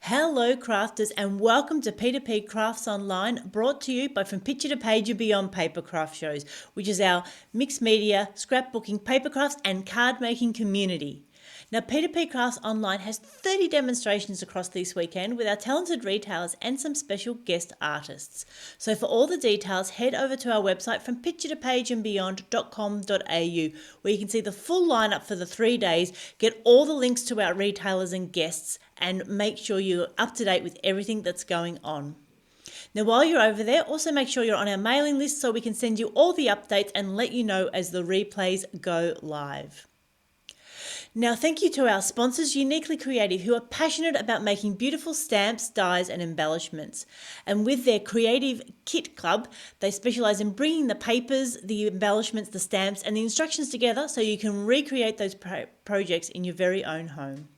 Hello crafters and welcome to P2PCrafts Online, brought to you by From Picture to Page and Beyond Papercraft Shows, which is our mixed media, scrapbooking, papercrafts and card making community. Now P2PCrafts Online has 30 demonstrations across this weekend with our talented retailers and some special guest artists. So for all the details, head over to our website from picturetopageandbeyond.com.au, where you can see the full lineup for the 3 days, get all the links to our retailers and guests, and make sure you're up to date with everything that's going on. Now, while you're over there, also make sure you're on our mailing list so we can send you all the updates and let you know as the replays go live. Now, thank you to our sponsors, Uniquely Creative, who are passionate about making beautiful stamps, dies and embellishments. And with their Creative Kit Club, they specialise in bringing the papers, the embellishments, the stamps and the instructions together so you can recreate those projects in your very own home.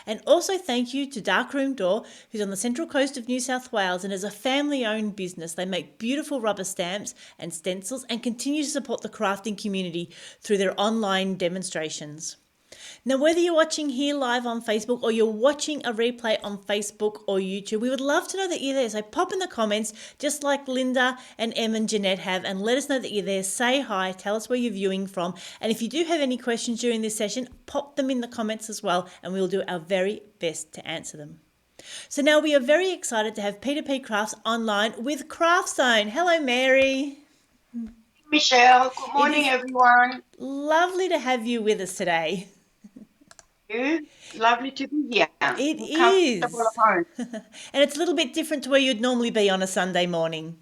And also thank you to Darkroom Door, who's on the central coast of New South Wales and is a family-owned business. They make beautiful rubber stamps and stencils and continue to support the crafting community through their online demonstrations. Now, whether you're watching here live on Facebook or you're watching a replay on Facebook or YouTube, we would love to know that you're there. So pop in the comments, just like Linda and Em and Jeanette have, and let us know that you're there. Say hi, tell us where you're viewing from. And if you do have any questions during this session, pop them in the comments as well, and we'll do our very best to answer them. So now we are very excited to have P2PCrafts online with Craftzone. Hello, Mary. Michelle, good morning, everyone. Lovely to have you with us today. Lovely to be here. It is. And it's a little bit different to where you'd normally be on a Sunday morning.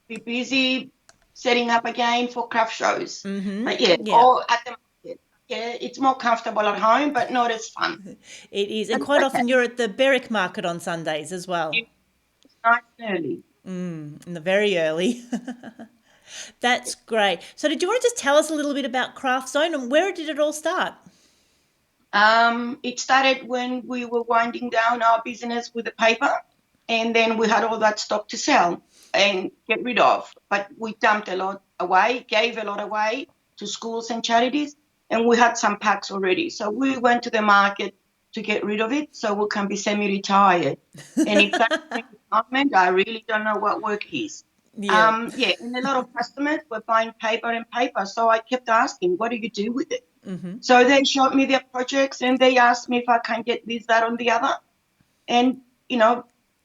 Be busy setting up again for craft shows. But all at the market. Yeah, it's more comfortable at home, but not as fun. It is. And quite often you're at the Berwick market on Sundays as well. It's nice and early. Very early. That's great. So did you want to just tell us a little bit about Craftzone and where did it all start? It started when we were winding down our business with the paper, and then we had all that stock to sell and get rid of. But we dumped a lot away, gave a lot away to schools and charities, and we had some packs already. So we went to the market to get rid of it so we can be semi-retired. And if that's retirement, I really don't know what work is. And a lot of customers were buying paper, so I kept asking, what do you do with it? So they showed me their projects and they asked me if I can get this, that, or the other. And,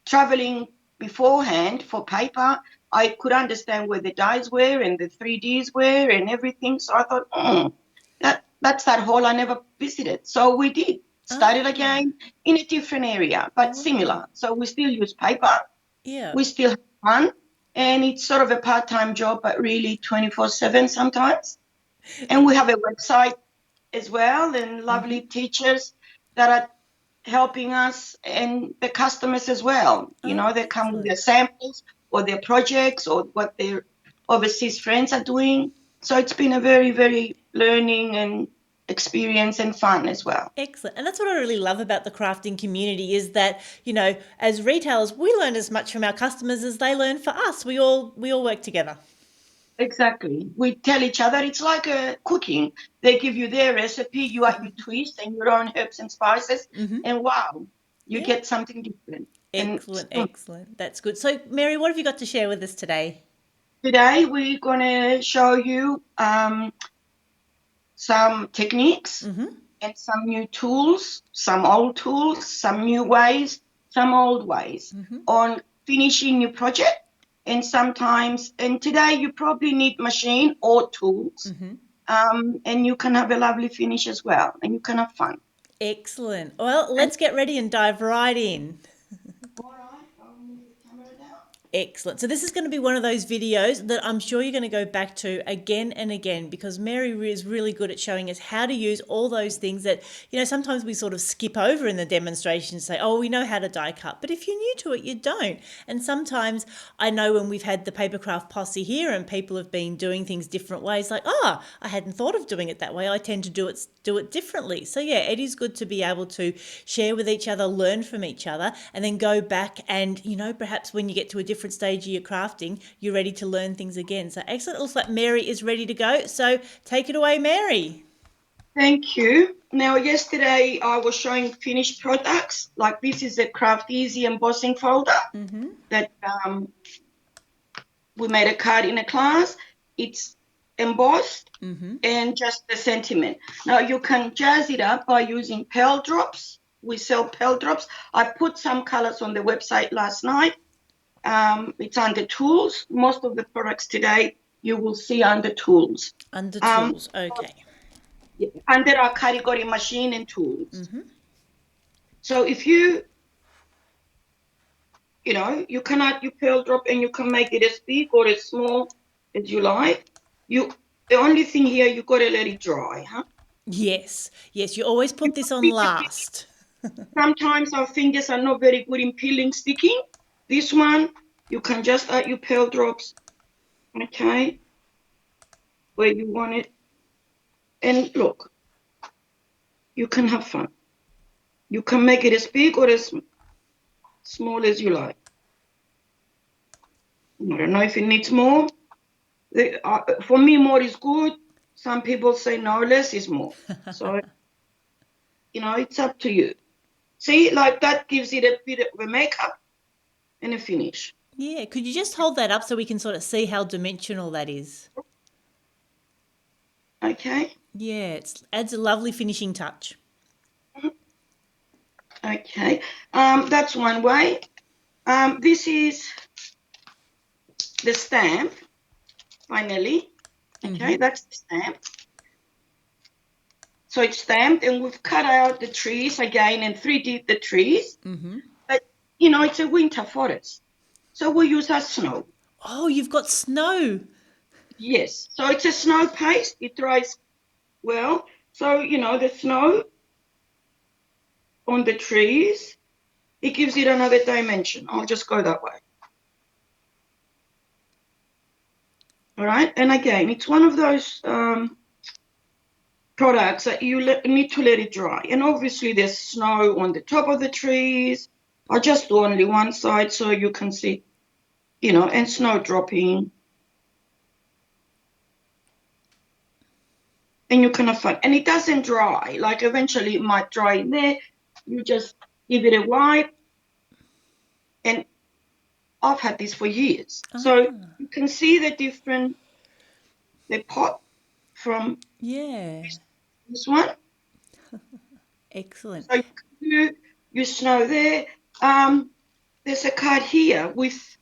traveling beforehand for paper, I could understand where the dyes were and the 3Ds were and everything. So I thought, that's that hole I never visited. So we did. Started again in a different area, but similar. So we still use paper. Yeah. We still have fun. And it's sort of a part-time job, but really 24/7 sometimes. And we have a website as well, and lovely teachers that are helping us and the customers as well. They come with their samples or their projects or what their overseas friends are doing. So it's been a very, very learning and experience and fun as well. Excellent. And that's what I really love about the crafting community is that, as retailers, we learn as much from our customers as they learn for us. We all work together. Exactly. We tell each other it's like cooking. They give you their recipe, you add your twist and your own herbs and spices, and wow, you get something different. Excellent. That's good. So, Mary, what have you got to share with us today? Today, we're going to show you some techniques and some new tools, some old tools, some new ways, some old ways on finishing your project. And today you probably need machine or tools, and you can have a lovely finish as well, and you can have fun. Excellent. Well, let's get ready and dive right in. All right, I'll move the camera down. Excellent. So this is going to be one of those videos that I'm sure you're going to go back to again and again because Mary is really good at showing us how to use all those things that, sometimes we sort of skip over in the demonstration and say, oh, we know how to die cut. But if you're new to it, you don't. And sometimes I know when we've had the Papercraft posse here and people have been doing things different ways, like, I hadn't thought of doing it that way. I tend to do it differently. So yeah, it is good to be able to share with each other, learn from each other, and then go back and, perhaps when you get to a different stage of your crafting, you're ready to learn things again. So excellent. It looks like Mary is ready to go. So take it away, Mary. Thank you. Now, yesterday I was showing finished products. Like this is a Craft Easy embossing folder that we made a card in a class. It's embossed and just the sentiment. Now you can jazz it up by using pearl drops. We sell pearl drops. I put some colors on the website last night. It's under tools. Most of the products today you will see under tools. Under tools, okay. Under our category machine and tools. So if you can add your pearl drop and you can make it as big or as small as you like. The only thing here, you got to let it dry, huh? Yes, you always put this on last. Sometimes our fingers are not very good in peeling, sticking. This one, you can just add your pearl drops, okay, where you want it. And look, you can have fun. You can make it as big or as small as you like. I don't know if it needs more. For me, more is good. Some people say no, less is more. So, it's up to you. See, like that gives it a bit of a makeup and a finish. Yeah, could you just hold that up so we can sort of see how dimensional that is? Okay. Yeah, it adds a lovely finishing touch. Okay. That's one way. This is the stamp by Nelly. Okay, that's the stamp. So it's stamped, and we've cut out the trees again and 3D'd the trees. But, it's a winter forest. So we'll use our snow. Oh, you've got snow. Yes. So it's a snow paste. It dries well. So, the snow on the trees, it gives it another dimension. I'll just go that way. All right. And again, it's one of those products that you need to let it dry. And obviously there's snow on the top of the trees. I'll just do only one side so you can see, and snow dropping. And you can have fun. And it doesn't dry. Like eventually it might dry in there. You just give it a wipe. And I've had this for years. So you can see the pot from this one. Excellent. So you can do your snow there. There's a card here with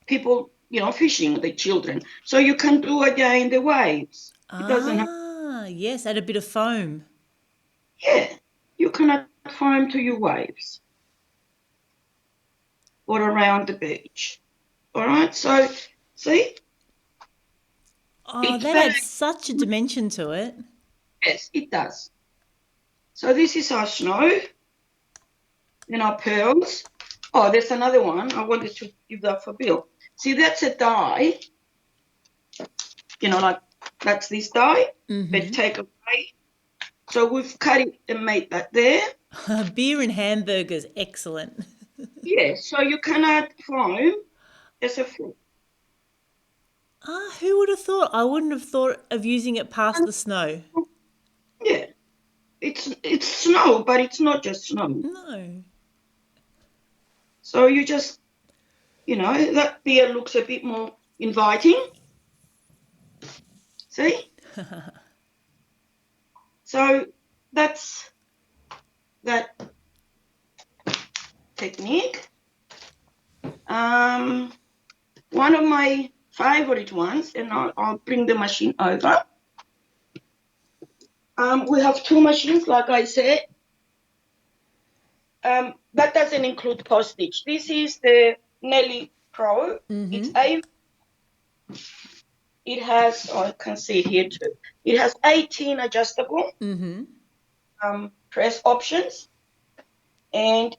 people, fishing, the children. So you can do again the waves. It doesn't have. Yes, add a bit of foam. Yeah, you can add foam to your waves or around the beach. All right, so see? Oh, that adds such a dimension to it. Yes, it does. So this is our snow and our pearls. Oh, there's another one. I wanted to give that for Bill. See, that's a die. Like that's this die. But take away. So we've cut it and made that there. Beer and hamburgers, excellent. Yeah, so you can add foam as a fruit. Who would have thought? I wouldn't have thought of using it past the snow. Yeah, it's snow, but it's not just snow. No. So you just, that beer looks a bit more inviting. See? So that's that technique. One of my favorite ones, and I'll bring the machine over. We have two machines, like I said. That doesn't include postage. This is the Nelly Pro. It has, I can see here too. It has 18 adjustable press options, and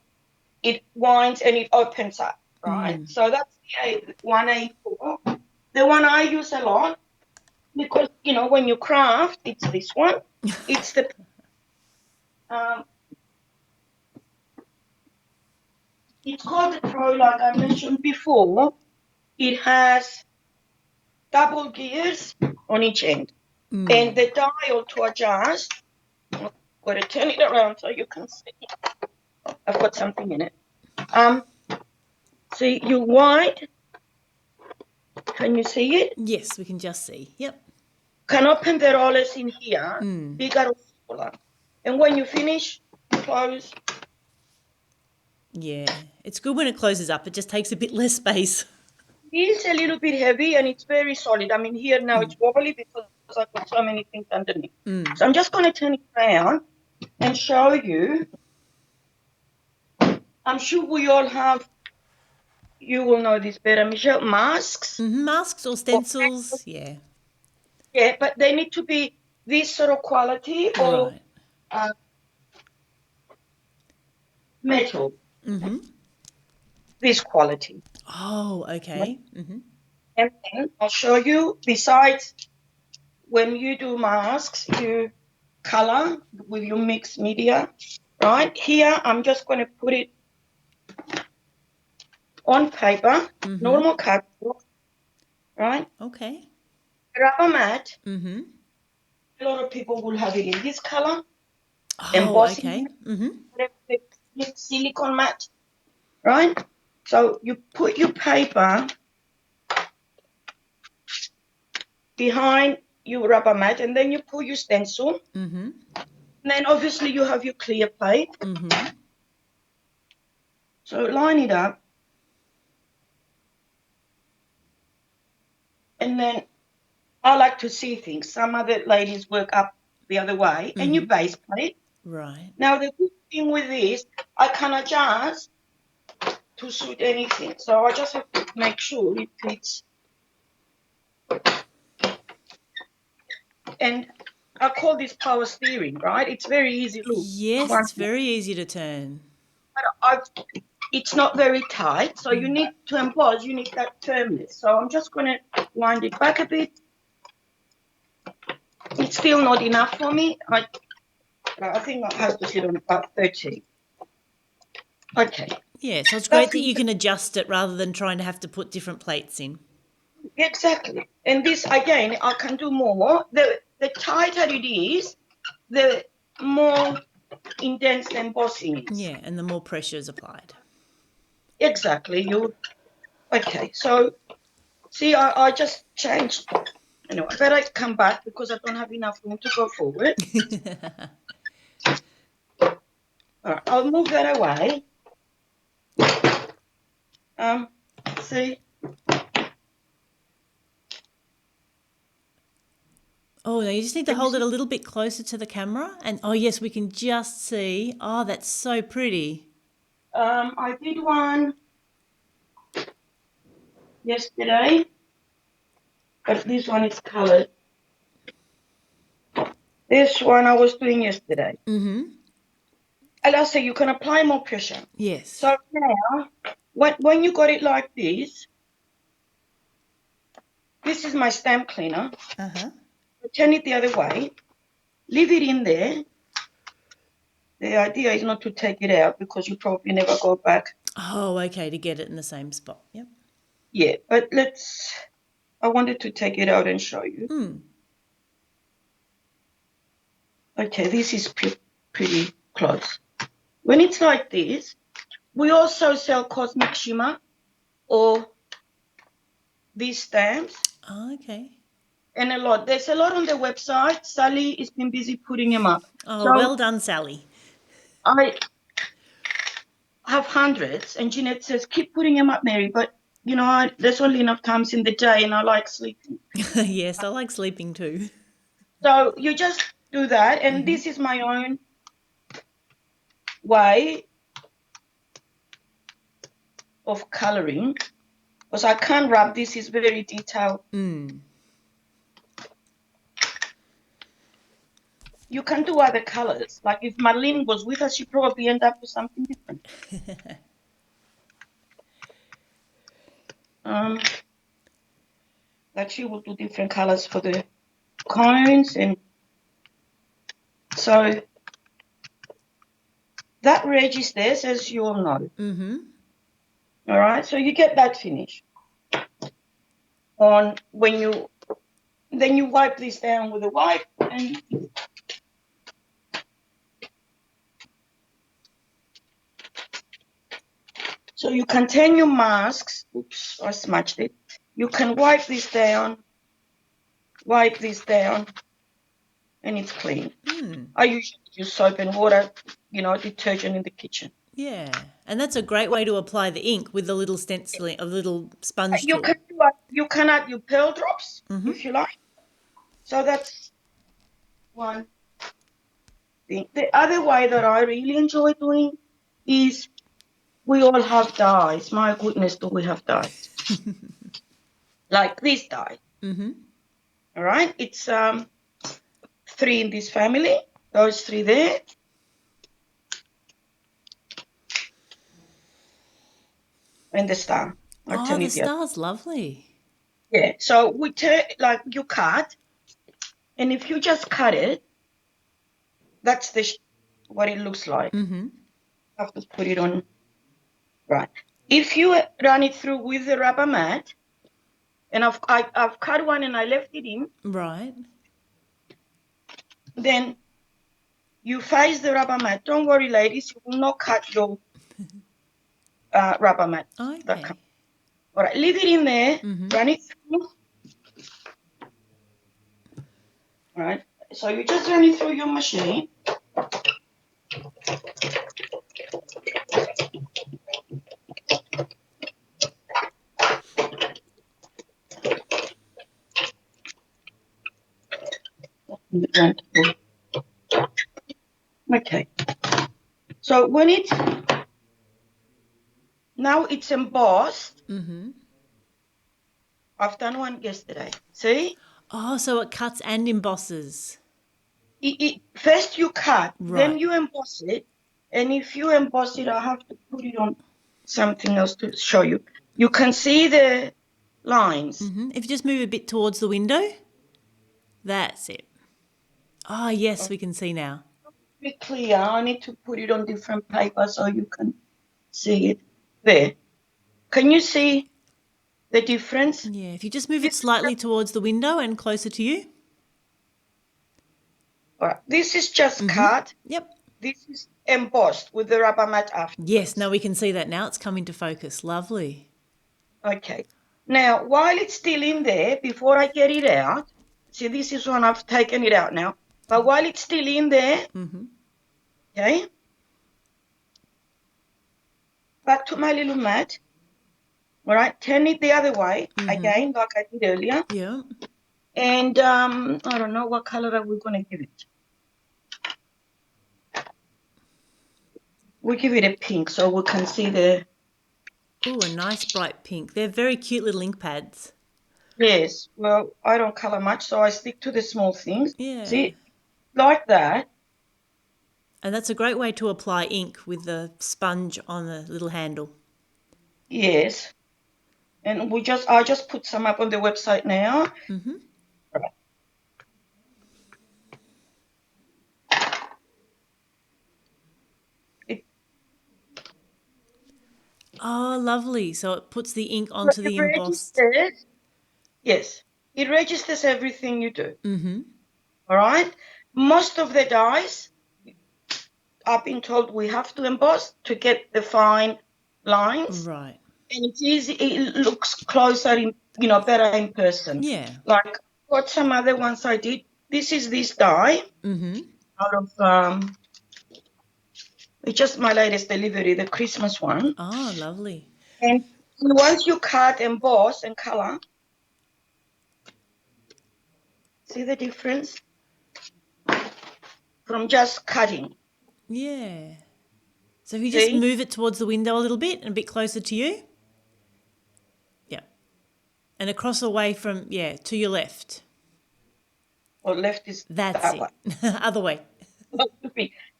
it winds and it opens up, right? So that's the 184. The one I use a lot because, when you craft, it's this one. It's the it's called the Pro, like I mentioned before. It has double gears on each end. And the dial to adjust Got to turn it around so you can see. I've got something in it. See, you white. Can you see it? Yes, we can just see. Yep. Can open the rollers in here, bigger or smaller. And when you finish, close. Yeah. It's good when it closes up. It just takes a bit less space. It is a little bit heavy and it's very solid. I mean, here now it's wobbly because I've got so many things underneath. So I'm just going to turn it around and show you. I'm sure we all have, you will know this better, Michelle, masks. Masks or stencils, yeah. Yeah, but they need to be this sort of quality or metal. This quality. Oh, okay. And then I'll show you, besides when you do masks, you color with your mixed media, right? Here, I'm just going to put it on paper, normal cardboard, right? Okay. Rubber mat. A lot of people will have it in this color. Oh, Embossing, okay. silicone mat, right? So you put your paper behind your rubber mat, and then you put your stencil. And then obviously you have your clear plate. So line it up. And then I like to see things. Some other ladies work up the other way. And your base plate. Right. Now the good thing with this, I can adjust to suit anything. So I just have to make sure it fits. And I call this power steering, right? It's very easy. Look. Yes, it's very easy to turn. It's not very tight, so you need to emboss, you need that firmness. So I'm just going to wind it back a bit. It's still not enough for me. I think I have to sit on about 30. Okay. Yeah, so it's great that you can adjust it rather than trying to have to put different plates in. Exactly. And this, again, I can do more. The tighter it is, the more intense the embossing is. Yeah, and the more pressure is applied. Exactly. Okay, so see, I just changed. Anyway, I better come back because I don't have enough room to go forward. All right, I'll move that away. See? Oh, no, you just need to hold it a little bit closer to the camera. And, oh, yes, we can just see. Oh, that's so pretty. I did one yesterday, but this one is colored. This one I was doing yesterday. And I'll say you can apply more pressure. Yes. So now, when you got it like this is my stamp cleaner. Turn it the other way. Leave it in there. The idea is not to take it out because you probably never go back. Oh, okay, to get it in the same spot. Yep. Yeah, but I wanted to take it out and show you. Okay, this is pretty close. When it's like this, we also sell Cosmic Shimmer or these stamps. Oh, okay. And there's a lot on the website. Sally has been busy putting them up. Oh, so well done, Sally. I have hundreds, and Jeanette says, keep putting them up, Mary, but there's only enough times in the day and I like sleeping. Yes, I like sleeping too. So you just do that, and this is my own way of coloring because I can't rub. This is very detailed. You can do other colors. Like if Marlene was with us, she'd probably end up with something different. Like she will do different colors for the cones, and so that registers, as you all know. All right, so you get that finished. Then you wipe this down with a wipe, and So you can turn your masks. Oops, I smudged it. You can wipe this down, and it's clean. I usually use soap and water, detergent in the kitchen. Yeah. And that's a great way to apply the ink with the little stenciling, a little sponge You tool. can add your pearl drops if you like. So that's one thing. The other way that I really enjoy doing is we all have dyes. My goodness, do we have dyes? Like this dye. All right. It's 3 in this family. Those 3 there. And the star. I'll tell The you the other. star's lovely. Yeah. So we you cut, and if you just cut it, that's what it looks like. Have to put it on. Right. If you run it through with the rubber mat, and I've cut one and I left it in. Right. Then you face the rubber mat. Don't worry, ladies, you will not cut your rubber mat. Okay. All right, leave it in there, run it through. All right, so you just run it through your machine. Okay, so when now it's embossed. I've done one yesterday. See? Oh, so it cuts and embosses. First you cut, Right. then you emboss it. And if you emboss it, I have to put it on something else to show you. You can see the lines. If you just move a bit towards the window, that's it. Oh, yes, we can see now. Be clear. I need to put it on different paper so you can see it. There. Can you see the difference? Yeah, if you just move it slightly towards the window and closer to you. All right. This is just cut. Yep. This is embossed with the rubber mat after. Yes, no, we can see that now. It's coming to focus. Lovely. Okay. Now, while it's still in there, before I get it out, see, this is when I've taken it out now. But while it's still in there, okay, back to my little mat. All right, turn it the other way again, like I did earlier. Yeah. And I don't know what color are we going to give it. We'll give it a pink so we can see the... Oh, a nice bright pink. They're very cute little ink pads. Yes, well, I don't color much, so I stick to the small things. Yeah. See, like that. And that's a great way to apply ink with the sponge on the little handle. Yes. And I just put some up on the website now. Right. Oh, lovely. So it puts the ink onto the embossed. Yes, it registers everything you do. All right. Most of the dyes, I've been told we have to emboss to get the fine lines. Right. And it's easy. It looks closer, better in person. Yeah. Like what some other ones I did. This is this dye out of it's just my latest delivery, the Christmas one. Oh, lovely. And once you cut, emboss, and color, see the difference from just cutting. Yeah. So if you just move it towards the window a little bit and a bit closer to you. Yeah. And across away from, to your left. Or left is That's that it. way. Other way.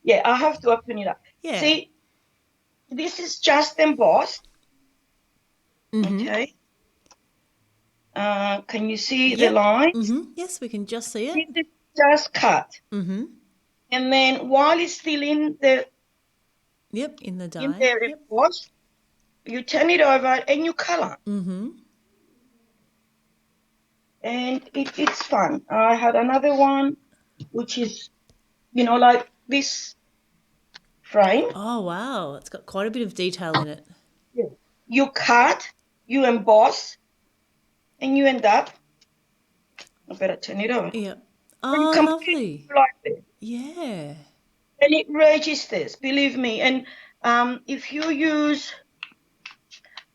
Yeah, I have to open it up. Yeah. See, this is just embossed. Okay. Can you see the lines? Yes, we can just see it. This is just cut. And then while it's still in the in the dye. in the emboss, you turn it over and you color. And it's fun. I had another one, which is, like this frame. Oh, wow. It's got quite a bit of detail in it. Yeah. you cut, you emboss, and you end up, I better turn it over. Yeah. And you Oh, completely lovely. like it. Yeah. And it registers, believe me. And if you use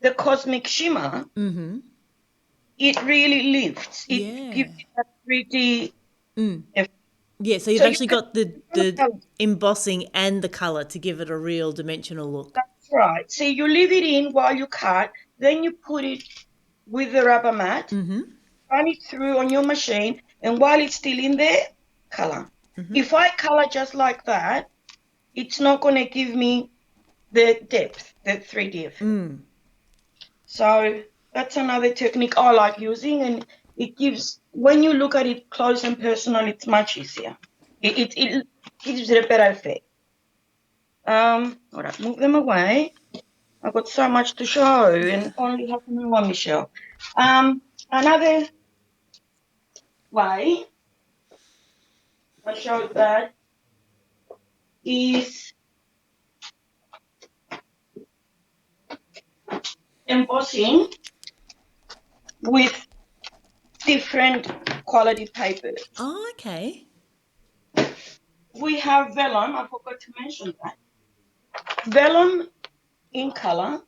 the Cosmic Shimmer, Mm-hmm. it really lifts. It Yeah. gives it that 3D effect. Yeah, so you've So you actually can got the embossing and the colour to give it a real dimensional look. That's right. So you leave it in while you cut, then you put it with the rubber mat, run it through on your machine, and while it's still in there, color. If I color just like that, it's not going to give me the depth, the 3D effect. So that's another technique I like using, and it gives, when you look at it close and personal, it's much easier. It gives it a better effect. All right, move them away. I've got so much to show and only half an hour, Michelle. Another way I showed that is embossing with different quality papers. Oh, okay. We have vellum, I forgot to mention that. Vellum in color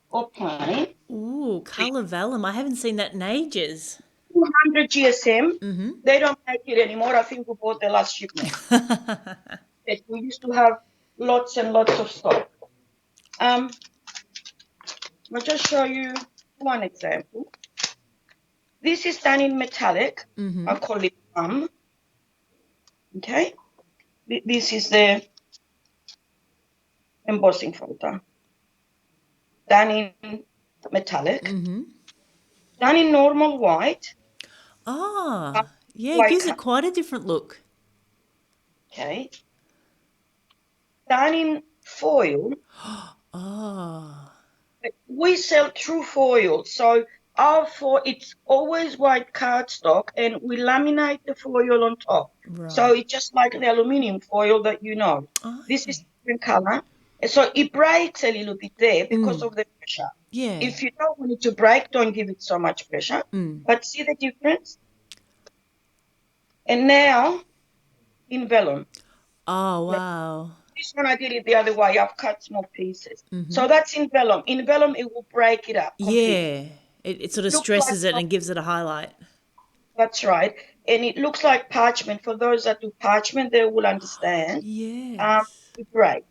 or plain. Ooh, colour vellum. I haven't seen that in ages. 200 GSM. They don't make it anymore. I think we bought the last shipment. We used to have lots and lots of stock. I'll just show you one example. This is done in metallic. I call it okay. This is the embossing folder. Done in metallic. Done in normal white. Ah, yeah, it White gives it color. quite a different look. Okay. Done in foil. Oh, We sell true foil, so our foil, it's always white cardstock, and we laminate the foil on top. So right. it's just like the aluminium foil that you know. Oh, This is okay. different color, and so it breaks a little bit there because of the pressure. Yeah. If you don't want it to break, don't give it so much pressure. But see the difference? And now in vellum. Oh, Now, wow. this one I did it the other way. I've cut small pieces. So that's in vellum. In vellum, it will break it up completely. Yeah. It sort of Looks like stresses it and gives it a highlight. that's right. And it looks like parchment. For those that do parchment, they will understand. Yes. It breaks.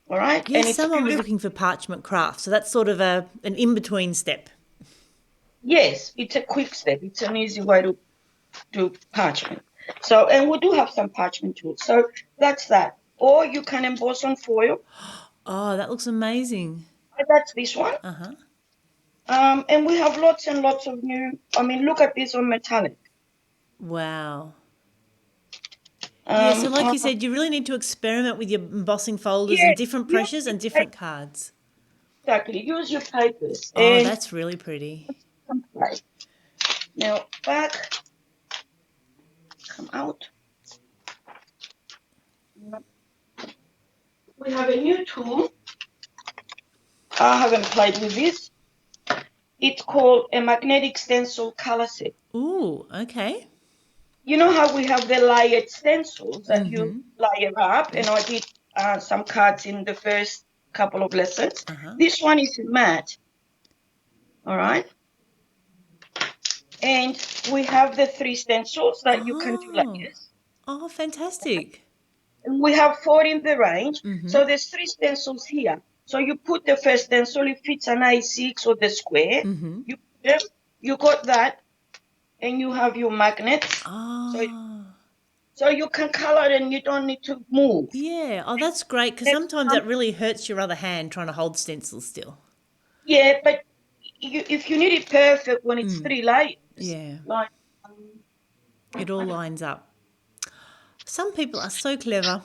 All right. And Yes, it's someone was beautiful. looking for parchment craft, so that's sort of an in-between step. Yes, it's a quick step. It's an easy way to do parchment. So, and we do have some parchment tools. So that's that. Or you can emboss on foil. Oh, that looks amazing. That's this one. And we have lots and lots of new. I mean, look at this on metallic. Wow. Yeah, so like you said, you really need to experiment with your embossing folders and Yeah, different use pressures your and different papers. cards. Exactly. Use your papers Oh, and that's really pretty. right. Now back, come out. We have a new tool. I haven't played with this. It's called a magnetic stencil color set. Ooh, okay. You know how we have the layered stencils that you layer up, and I did some cards in the first couple of lessons. This one is matte, all right? And we have the 3 stencils that you can do Oh, layers. oh, fantastic. And we have 4 in the range. So there's 3 stencils here. So you put the first stencil, if it's an A6 or the square, you put them, you got that, and you have your magnets. Oh, So you can color and you don't need to move. yeah. Oh, that's great because Next sometimes time, that really hurts your other hand trying to hold stencils still. yeah, but if you need it perfect when it's 3 layers, Yeah, like it all lines up. Some people are so clever.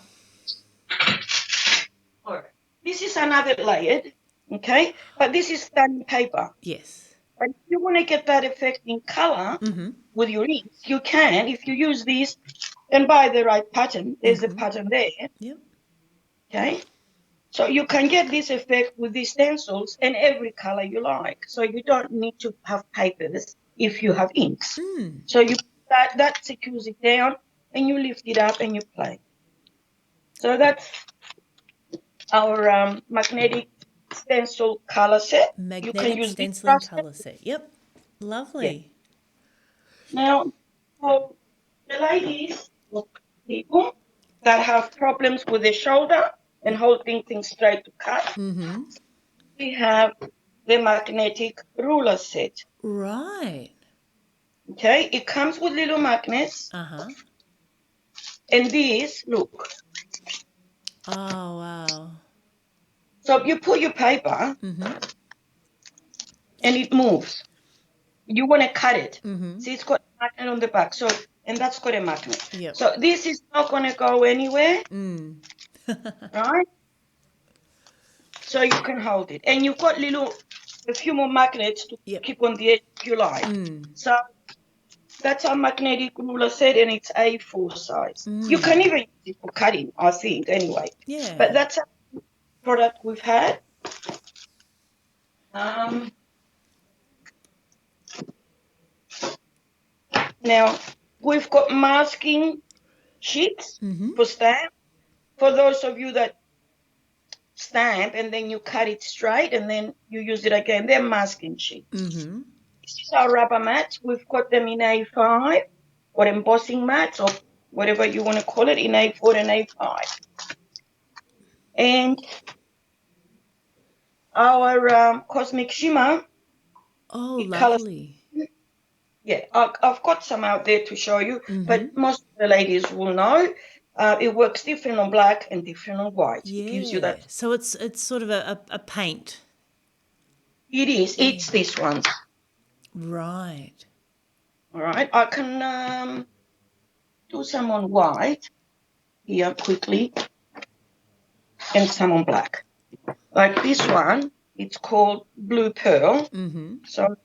all right. This is another layered, okay? But this is done in paper. Yes. But if you want to get that effect in color with your inks, you can. If you use this and buy the right pattern, there's a pattern there, Yep. okay? So you can get this effect with these stencils and every color you like. So you don't need to have papers if you have inks. So you that secures it down and you lift it up and you play. So that's our magnetic stencil color set. You can Magnetic use this stenciling brush set. colour set. Yep. Yeah. Lovely. Now, for the ladies or people that have problems with their shoulder and holding things straight to cut, we have the magnetic ruler set. Right. Okay, it comes with little magnets, Uh-huh. and these, look. Oh, wow. So you put your paper, and it moves. You want to cut it. See, it's got a magnet on the back. So, and that's got a magnet. Yep. So this is not going to go anywhere, right? So you can hold it, and you've got a few more magnets to Yep. keep on the edge if you like. So that's our magnetic ruler set, and it's A4 size. You can even use it for cutting, I think, anyway. Yeah. But that's a product we've had. Now, we've got masking sheets for stamp. For those of you that stamp and then you cut it straight and then you use it again, they're masking sheets. This is our rubber mats. We've got them in A5 or embossing mats or whatever you want to call it, in A4 and A5. And our cosmic shimmer. Oh, lovely. Yeah, I've got some out there to show you, but most of the ladies will know. It works different on black and different on white. Yeah. It gives you that. So it's sort of a paint. It is. Yeah. It's this one. Right. All right. I can do some on white here quickly and some on black. Like this one, it's called Blue Pearl. So.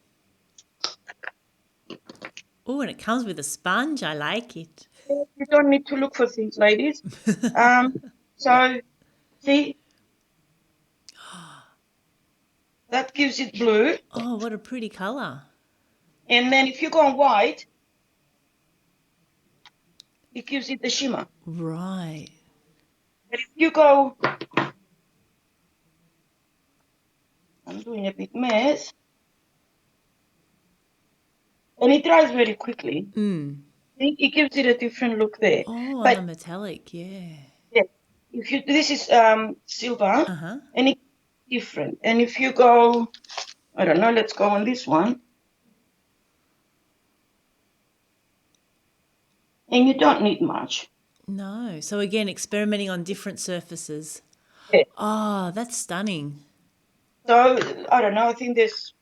Oh, and it comes with a sponge. I like it. You don't need to look for things, ladies. So, see, that gives it blue. Oh, what a pretty colour. And then if you go on white, it gives it the shimmer. Right. But if you go, I'm doing a big mess, and it dries very quickly. It gives it a different look there. Oh, but on the metallic, yeah. Yeah, this is silver, and it's different. And if you go, I don't know, let's go on this one. And you don't need much. No. So again, experimenting on different surfaces. Yeah. Oh, that's stunning. So, I don't know, I think there's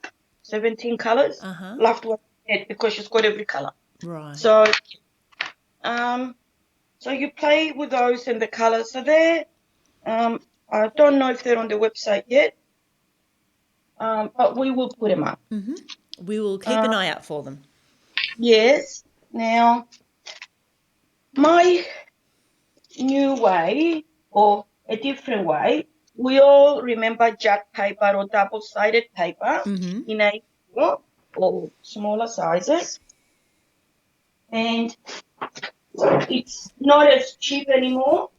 17 colors. Left one because she's got every color. Right. So, so you play with those and the colors are there. I don't know if they're on the website yet, but we will put them up. We will keep an eye out for them. Yes. Now, my new way or a different way, we all remember jack paper or double-sided paper in A4 or smaller sizes. And it's not as cheap anymore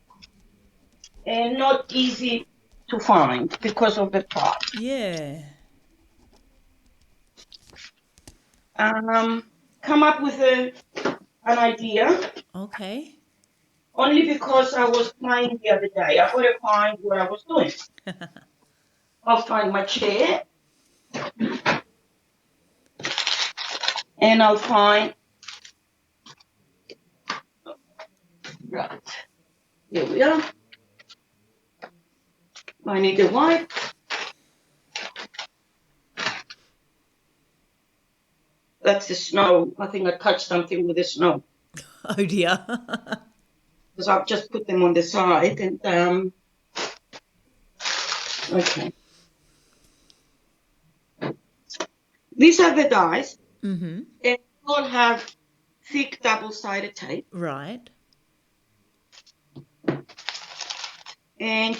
and not easy to find because of the price. Yeah. Come up with an idea. Okay. Only because I was playing the other day. I got to find what I was doing. I'll find my chair. And I'll find, right, here we are. I need a wipe. That's the snow. I think I touched something with the snow. Oh dear. Because I've just put them on the side and, okay. These are the dies. They all have thick double-sided tape. Right. And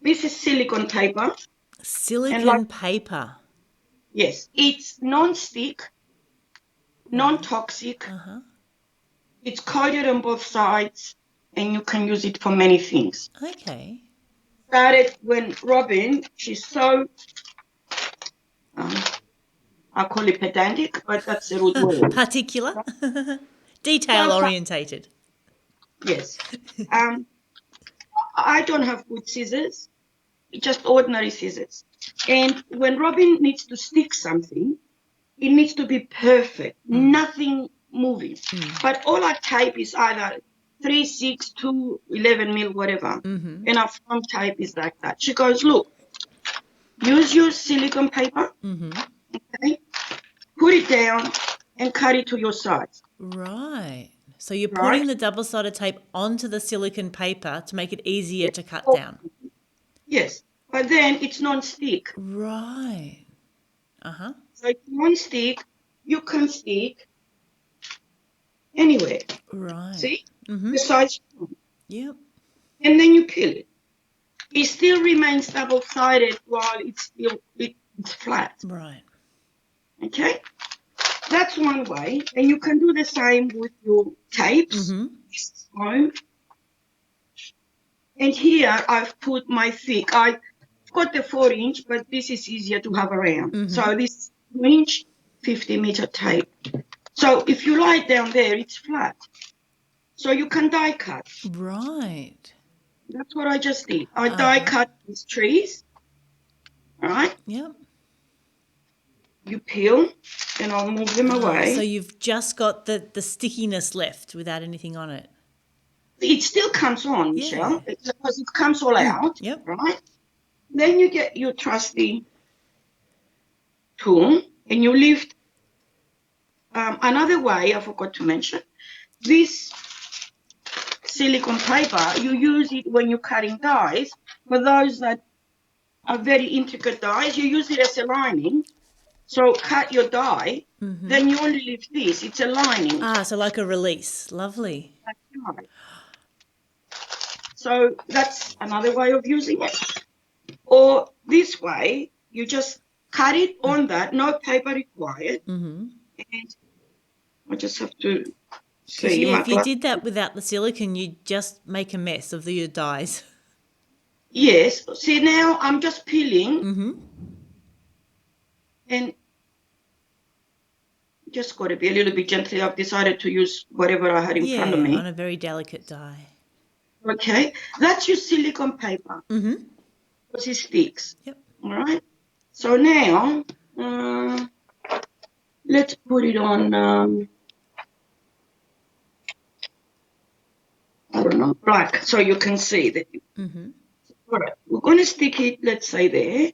This is silicone paper. Silicone paper. Yes, it's non-stick, non-toxic. Uh-huh. It's coated on both sides, and you can use it for many things. Okay. Started when Robin, she's so, I call it pedantic, but that's a rude word. Particular. Detail So, orientated. yes. I don't have good scissors, just ordinary scissors. And when Robin needs to stick something, it needs to be perfect, nothing moving. But all our tape is either 3, 6, 2, 11 mil, whatever. And our foam tape is like that. She goes, look, use your silicone paper, okay? Put it down and cut it to your size. Right. So you're Right? putting the double-sided tape onto the silicone paper to make it easier to cut down. Yes, but then it's non-stick. Right. Uh-huh. So it's non-stick, you can stick anywhere. Right. See? The size. Yep. And then you peel it. It still remains double-sided while it's flat. Right. Okay? That's one way. And you can do the same with your tapes. This is home. And here I've put my thick. I've got the 4-inch, but this is easier to have around. So this is 2-inch, 50-meter tape. So if you lie it down there, it's flat. So you can die cut. Right. That's what I just did. I die cut these trees. All right? Yep. You peel, and I'll move them away. So you've just got the stickiness left without anything on it. It still comes on, Michelle, because it comes all out. Yep. Right? Then you get your trusty tool, and you lift. Another way I forgot to mention, this silicone paper, you use it when you're cutting dies. For those that are very intricate dies, you use it as a lining. So cut your die, then you only leave this. It's a lining. So like a release. Lovely. That's right. So that's another way of using it. Or this way, you just cut it on that, no paper required. And I just have to see. If you did that without the silicone, you'd just make a mess of your dies. Yes. See, now I'm just peeling. And just got to be a little bit gently. I've decided to use whatever I had in front of me. On a very delicate die. Okay. That's your silicone paper. Because it sticks. Yep. All right. So now, let's put it on, I don't know, black, so you can see that. All right. We're going to stick it, let's say there.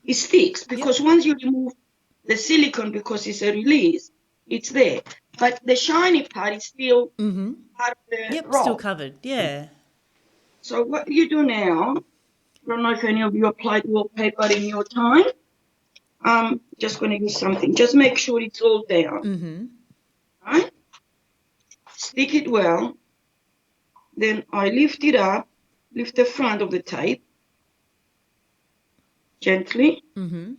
It sticks because once you remove the silicone, because it's a release, it's there. But the shiny part is still part of the roll. Still covered. Yeah. So what you do now, I don't know if any of you applied wallpaper in your time. Just going to use something. Just make sure it's all down. Right? Stick it well. Then I lift it up, lift the front of the tape gently. You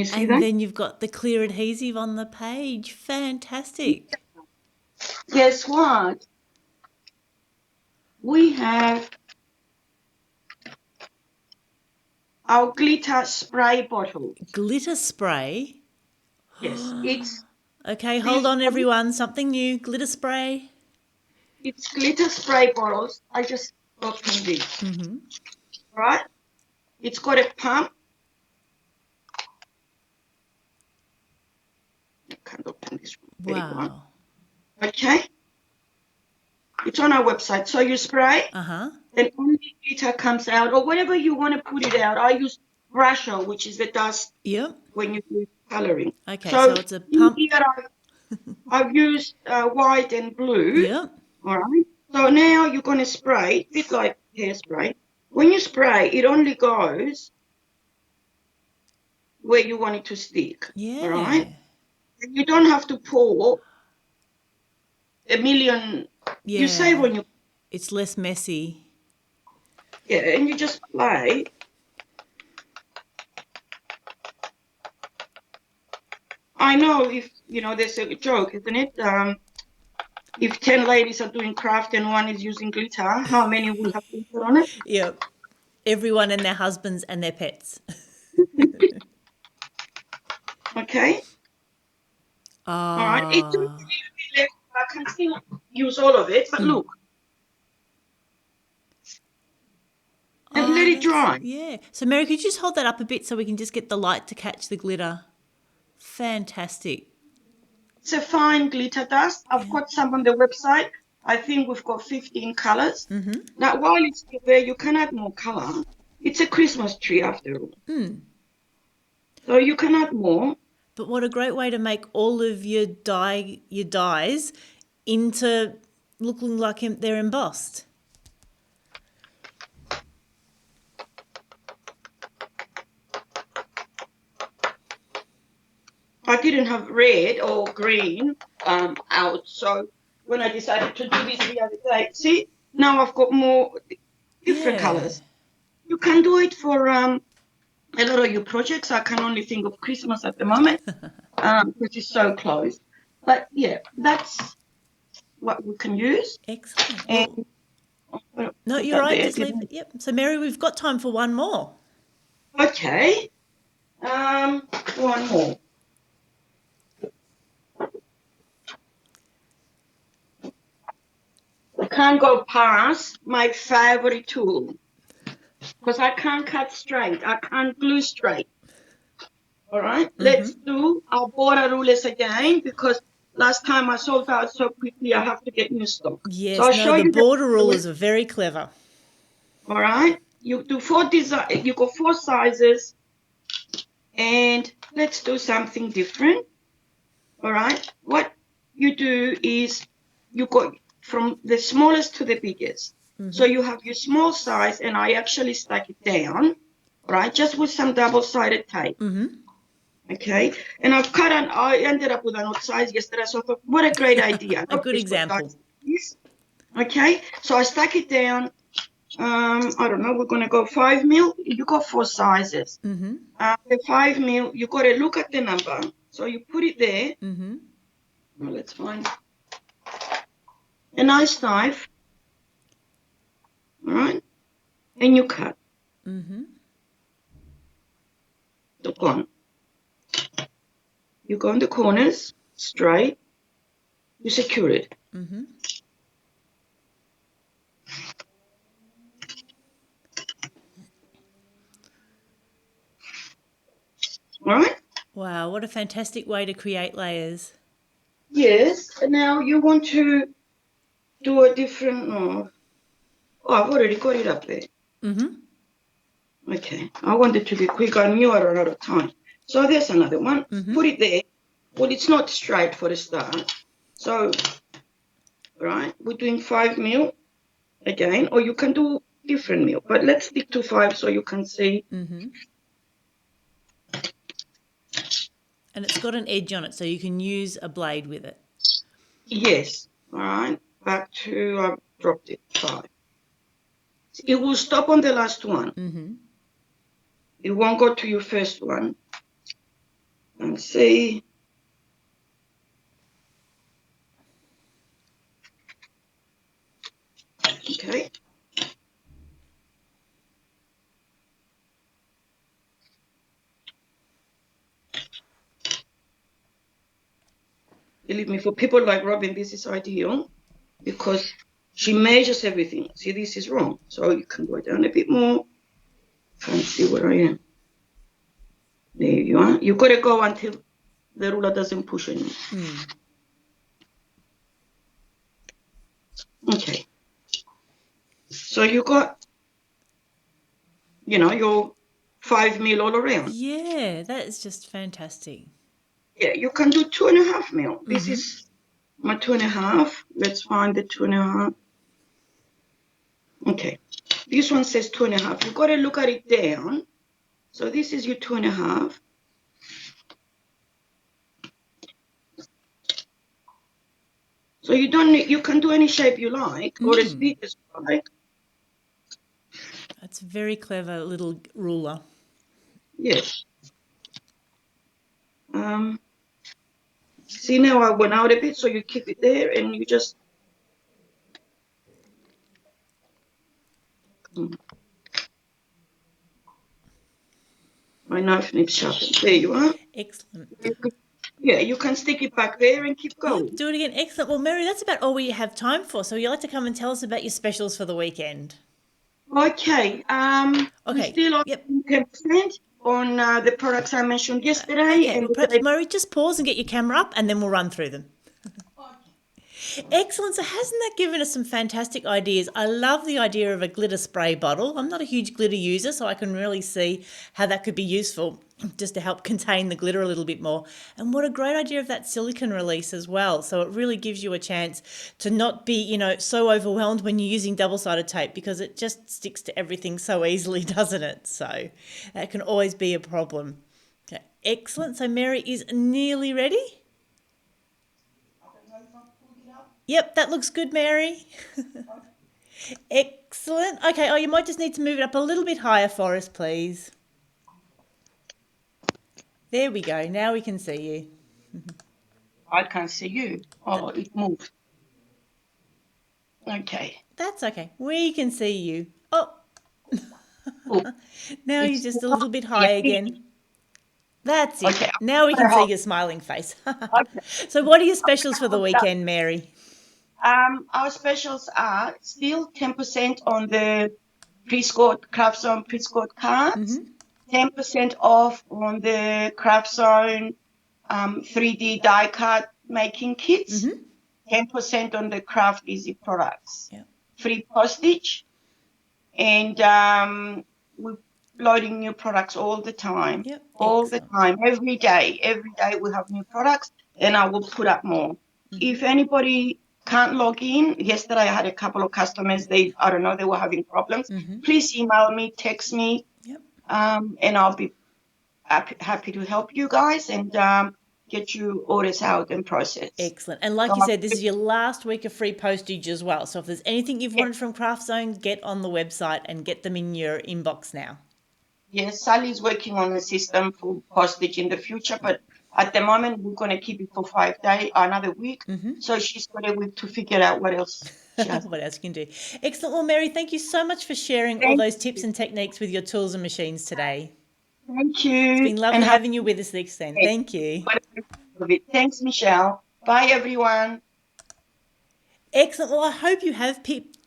see that? And then you've got the clear adhesive on the page. Fantastic. Guess what? We have our glitter spray bottle. Glitter spray? Yes, it's... Okay, hold on everyone. Something new. Glitter spray. It's glitter spray bottles. I just opened this. Right? It's got a pump. I can't open this one. Wow. Okay? It's on our website. So you spray, and only glitter comes out, or whatever you want to put it out. I use Brusher, which is the dust when you do coloring. Okay, so it's a pump. Here I've used white and blue. Yep. All right. So now you're going to spray, a bit like hairspray. When you spray, it only goes where you want it to stick. Yeah. All right. And you don't have to pour a million. Yeah. You save when you. It's less messy. Yeah, and you just apply. I know if, there's a joke, isn't it? If 10 ladies are doing craft and one is using glitter, how many will have glitter on it? Yep. Everyone and their husbands and their pets. Okay. All right. It's a little Ah. bit left. I can still use all of it, but look. And let it dry. Yeah. So Mary, could you just hold that up a bit so we can just get the light to catch the glitter? Fantastic. It's a fine glitter dust. I've got some on the website. I think we've got 15 colors. Now, while it's still there, you can add more color. It's a Christmas tree after all. So you can add more. But what a great way to make all of your dyes into looking like they're embossed. I didn't have red or green out, so when I decided to do this the other day, see, now I've got more different colors. You can do it for a lot of your projects. I can only think of Christmas at the moment because it's so close. But yeah, that's what we can use. Excellent. And No, you're right. Just leave it. Yep. So Mary, we've got time for one more. Okay. One more. I can't go past my favorite tool because I can't cut straight. I can't glue straight. All right. Let's do our border rulers again because last time I sold out so quickly, I have to get new stock. Yes. So I'll show the you border rulers are very clever. All right. You do 4 design. You got 4 sizes, and let's do something different. All right. What you do is you go from the smallest to the biggest. So you have your small size, and I actually stack it down, right, just with some double-sided tape. Okay. And I ended up with an odd size yesterday, so I thought, what a great idea. A good example. Okay. So I stack it down. I don't know, we're going to go 5 mil. You got 4 sizes. The 5 mil, you got to look at the number. So you put it there. Well, let's find a nice knife. All right. And you cut. Look on. You go in the corners, straight. You secure it. All right. Wow, what a fantastic way to create layers. Yes. And now you want to do a different. Oh, I've already got it up there. Okay. I wanted to be quick. I knew I ran out of time. So there's another one. Put it there. Well, it's not straight for the start. So, right, we're doing 5 mil again, or you can do different mil, but let's stick to 5 so you can see. And it's got an edge on it, so you can use a blade with it. Yes. All right. Back to, I dropped it, 5. It will stop on the last one. It won't go to your first one. And see. Okay. Believe me, for people like Robin, this is ideal because she measures everything. See, this is wrong. So you can go down a bit more. Can't see where I am. There you are. You've got to go until the ruler doesn't push anymore. Okay. So you got, your 5 mil all around. Yeah, that is just fantastic. Yeah, you can do 2.5 mil. This is my 2.5. Let's find the 2.5. Okay. This one says 2.5. You've got to look at it down. So this is your 2.5. So you can do any shape you like or as big as you like. It's a very clever little ruler. Yes. See, now I went out a bit, so you keep it there and you just. My knife needs sharpened. There you are. Excellent. Yeah, you can stick it back there and keep going. Yep, do it again. Excellent. Well, Mary, that's about all we have time for. So you'd like to come and tell us about your specials for the weekend? Okay. We're still on 10% on the products I mentioned yesterday. Okay, And well, perhaps, Mary, just pause and get your camera up and then we'll run through them. Excellent. So hasn't that given us some fantastic ideas? I love the idea of a glitter spray bottle. I'm not a huge glitter user, so I can really see how that could be useful just to help contain the glitter a little bit more. And what a great idea of that silicone release as well. So it really gives you a chance to not be, so overwhelmed when you're using double-sided tape, because it just sticks to everything so easily, doesn't it? So that can always be a problem. Okay, excellent. So Mary is nearly ready. Yep, that looks good, Mary. Excellent. Okay, you might just need to move it up a little bit higher for us, please. There we go. Now we can see you. I can't see you. Oh, it moved. Okay. That's okay. We can see you. Oh. Now you're just a little bit high again. That's it. Okay. Now we can see your smiling face. So what are your specials for the weekend, Mary? Our specials are still 10% on the Craftzone pre-scored cards, 10% off on the Craftzone 3D die cut making kits, 10% on the Craft Easy products, free postage, and we're loading new products all the time. All the time, every day we have new products, and I will put up more. If anybody can't log in, yesterday I had a couple of customers, they were having problems. Please email me, text me, and I'll be happy to help you guys and get you orders out and processed. Excellent. And like you said, this is your last week of free postage as well. So if there's anything you've wanted from Craftzone, get on the website and get them in your inbox now. Yes, Sally's working on a system for postage in the future, but at the moment we're going to keep it for 5 days, another week. So she's got a week to figure out what else she has. What else you can do. Excellent. Well, Mary, thank you so much for sharing all those tips and techniques with your tools and machines today. Thank you. It's been lovely having you with us this then. Thank you. Thanks, Michelle. Bye, everyone. Excellent. Well, I hope you have picked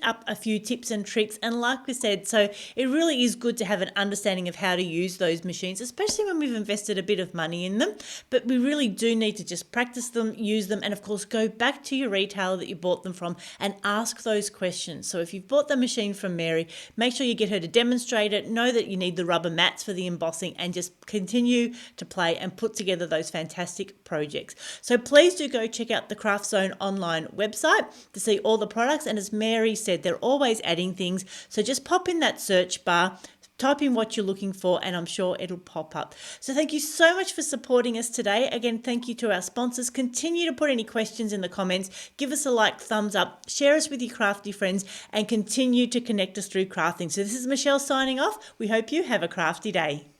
up a few tips and tricks, and like we said, so it really is good to have an understanding of how to use those machines, especially when we've invested a bit of money in them. But we really do need to just practice them, use them, and of course go back to your retailer that you bought them from and ask those questions. So if you've bought the machine from Mary, make sure you get her to demonstrate it, know that you need the rubber mats for the embossing, and just continue to play and put together those fantastic projects. So please do go check out the Craftzone online website to see all the products, and as Mary said, they're always adding things, so just pop in that search bar, type in what you're looking for, and I'm sure it'll pop up. So thank you so much for supporting us today. Again, thank you to our sponsors. Continue to put any questions in the comments, give us a like, thumbs up, share us with your crafty friends, and continue to connect us through crafting. So this is Michelle signing off. We hope you have a crafty day.